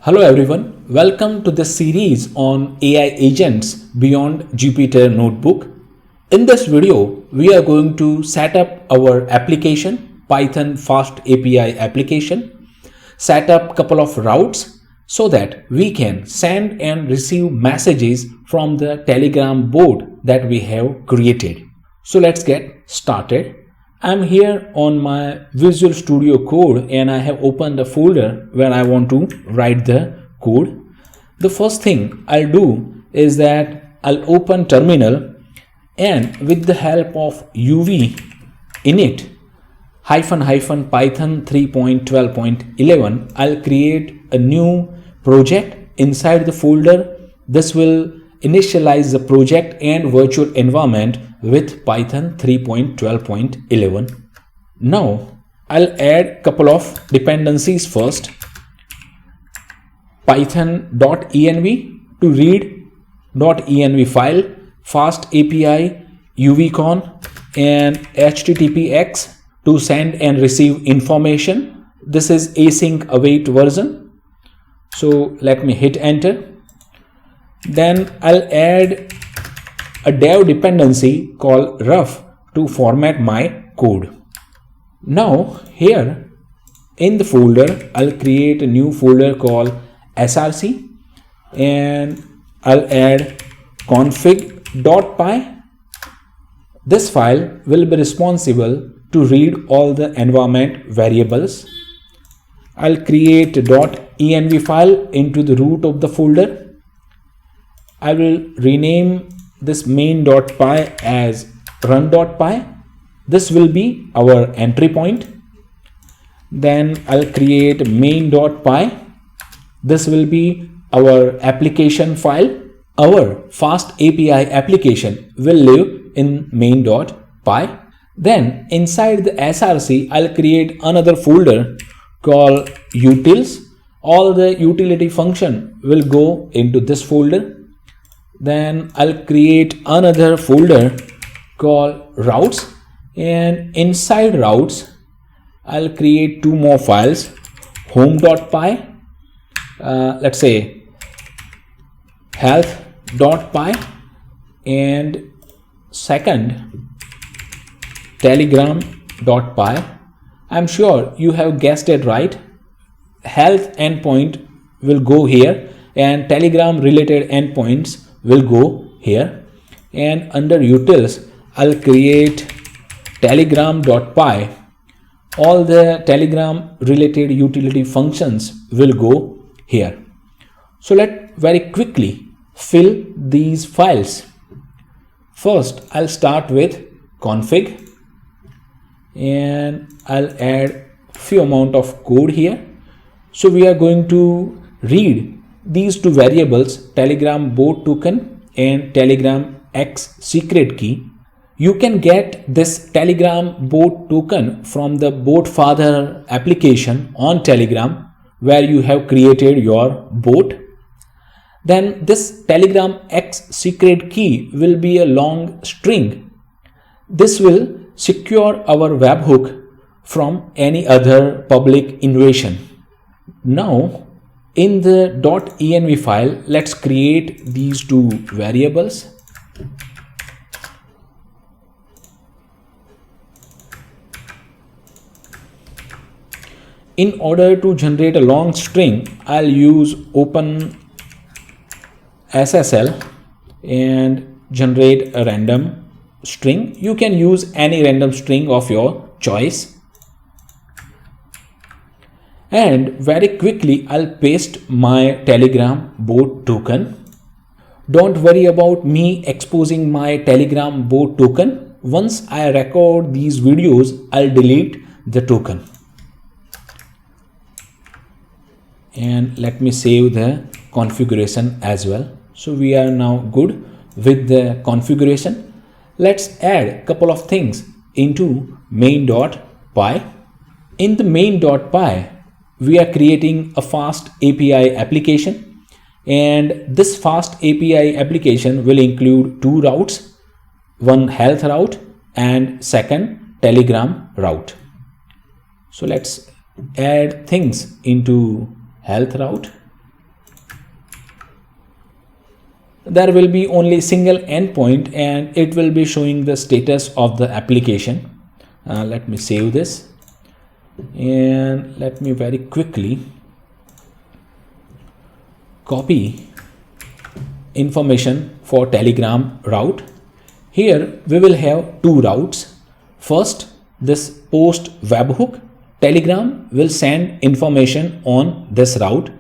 Hello everyone, welcome to this series on AI agents beyond Jupyter Notebook. In this video, we are going to set up our application, Python FastAPI application, set up couple of routes so that we can send and receive messages from the Telegram bot that we have created. So let's get started. I'm here on my Visual Studio Code and I have opened a folder where I want to write the code. The first thing I'll do is that I'll open terminal and with the help of uv init --python 3.12.11 I'll create a new project inside the folder. This will initialize the project and virtual environment with Python 3.12.11. Now I'll add couple of dependencies first. Python.env to read .env file, FastAPI uvcon, and HTTPX to send and receive information. This is async await version. So let me hit enter. Then I'll add a dev dependency called rough to format my code. Now here in the folder, I'll create a new folder called src and I'll add config.py. This file will be responsible to read all the environment variables. I'll create a .env file into the root of the folder. I will rename this main.py as run.py. This will be our entry point. Then I'll create main.py. This will be our application file. Our FastAPI application will live in main.py. Then inside the src, I'll create another folder called utils. All the utility function will go into this folder. Then I'll create another folder called routes, and inside routes I'll create two more files, home.py, let's say health.py, and second telegram.py. I'm sure you have guessed it right. Health endpoint will go here and telegram related endpoints will go here, and under utils I'll create telegram.py. All the telegram related utility functions will go here. So let's very quickly fill these files. First I'll start with config and I'll add few amount of code here. So we are going to read these two variables, telegram bot token and telegram x secret key. You can get this telegram bot token from the bot father application on Telegram where you have created your bot. Then this telegram x secret key will be a long string. This will secure our webhook from any other public invasion. Now in the .env file, let's create these two variables. In order to generate a long string, I'll use open SSL and generate a random string. You can use any random string of your choice. And very quickly I'll paste my telegram bot token. Don't worry about me exposing my telegram bot token. Once I record these videos, I'll delete the token. And let me save the configuration as well. So we are now good with the configuration. Let's add a couple of things into main.py. In the main.py, we are creating a FastAPI application, and this FastAPI application will include two routes, one health route and second telegram route. So let's add things into health route. there will be only single endpoint and it will be showing the status of the application. Let me save this and let me very quickly copy information for Telegram route. Here we will have two routes. First, this post webhook. Telegram will send information on this route,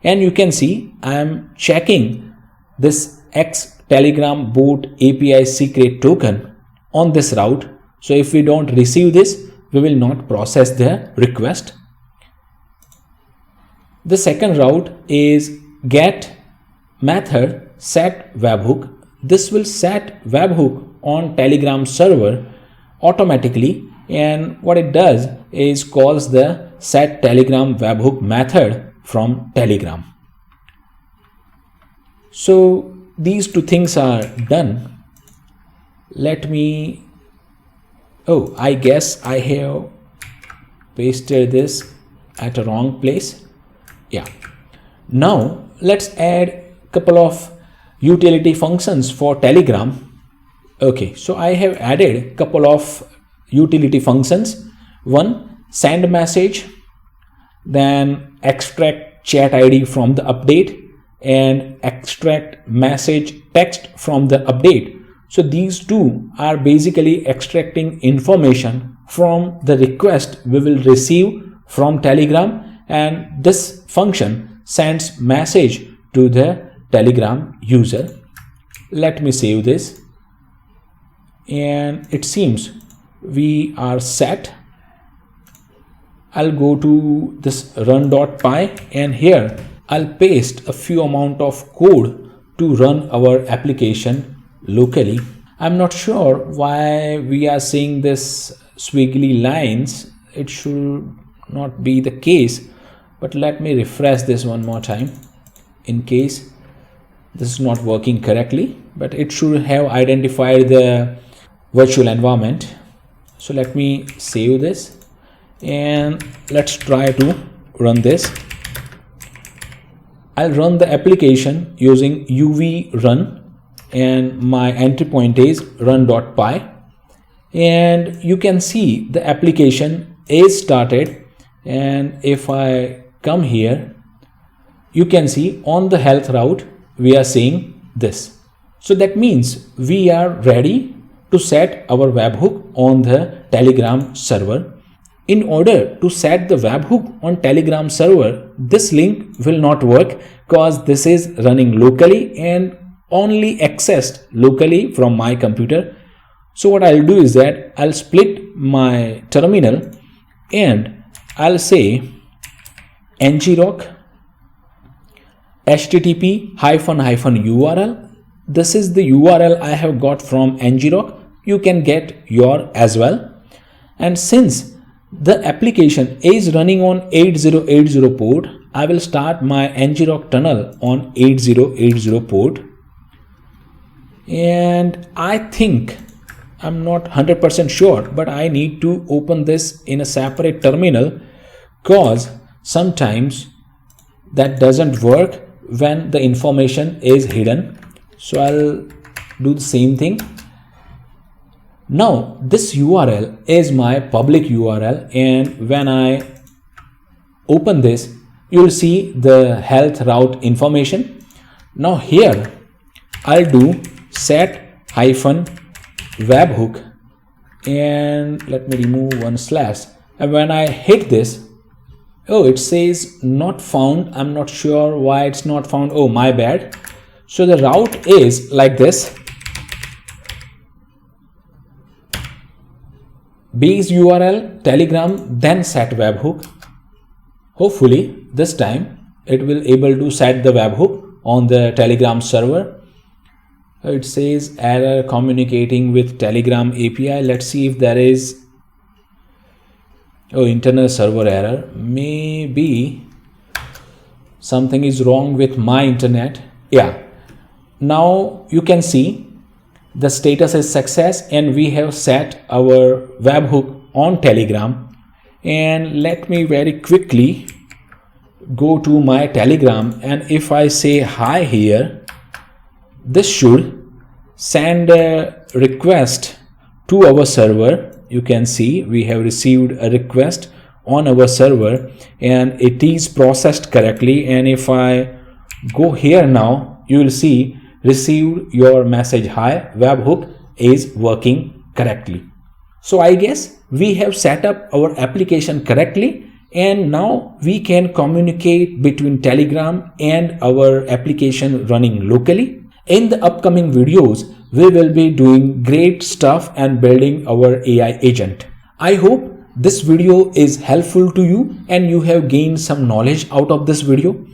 and you can see I am checking this X Telegram bot API secret token on this route. So if we don't receive this, we will not process the request. The second route is get method set webhook. This will set webhook on Telegram server automatically, and what it does is calls the set Telegram webhook method from Telegram. So these two things are done. Let me, oh, I guess I have pasted this at a wrong place. Yeah. Now let's add a couple of utility functions for Telegram. Okay, so I have added a couple of utility functions. One, send message, then extract chat ID from the update, and extract message text from the update. So these two are basically extracting information from the request we will receive from Telegram, and this function sends message to the Telegram user. Let me save this, and it seems we are set. I'll go to this run.py, and here I'll paste a few amount of code to run our application locally. I'm not sure why we are seeing this squiggly lines. It should not be the case, but let me refresh this one more time in case this is not working correctly, but it should have identified the virtual environment. So let me save this and let's try to run this. I'll run the application using uv run, and my entry point is run.py, and you can see the application is started. And if I come here, you can see on the health route we are seeing this. So that means we are ready to set our webhook on the Telegram server. In order to set the webhook on Telegram server, this link will not work because this is running locally and only accessed locally from my computer. So what I'll do is that I'll split my terminal and I'll say ngrok http --url. This is the URL I have got from ngrok. You can get your as well. And since the application is running on 8080 port, I will start my ngrok tunnel on 8080 port. And I think, I'm not 100% sure, but I need to open this in a separate terminal because sometimes that doesn't work when the information is hidden. So I'll do the same thing. Now this URL is my public URL, and when I open this, you'll see the health route information. Now here I'll do set -webhook, and let me remove one slash, and when I hit this, oh, it says not found. I'm not sure why it's not found. Oh, my bad. So the route is like this: base URL Telegram, then set webhook. Hopefully this time it will able to set the webhook on the Telegram server. It says error communicating with Telegram API. Let's see if there is, oh, internal server error. Maybe something is wrong with my internet. Yeah, now you can see the status is success and we have set our webhook on Telegram. And let me very quickly go to my Telegram, and if I say hi here, this should send a request to our server. You can see we have received a request on our server and it is processed correctly. And if I go here now, you will see received your message, hi, webhook is working correctly. So I guess we have set up our application correctly, and now we can communicate between Telegram and our application running locally. In the upcoming videos, we will be doing great stuff and building our AI agent. I hope this video is helpful to you and you have gained some knowledge out of this video.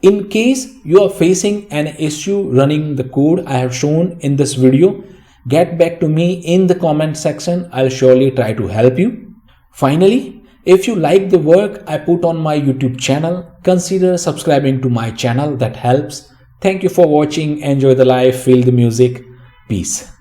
In case you are facing an issue running the code I have shown in this video, get back to me in the comment section. I'll surely try to help you. Finally, if you like the work I put on my YouTube channel, consider subscribing to my channel. That helps. Thank you for watching. Enjoy the life, feel the music. Peace.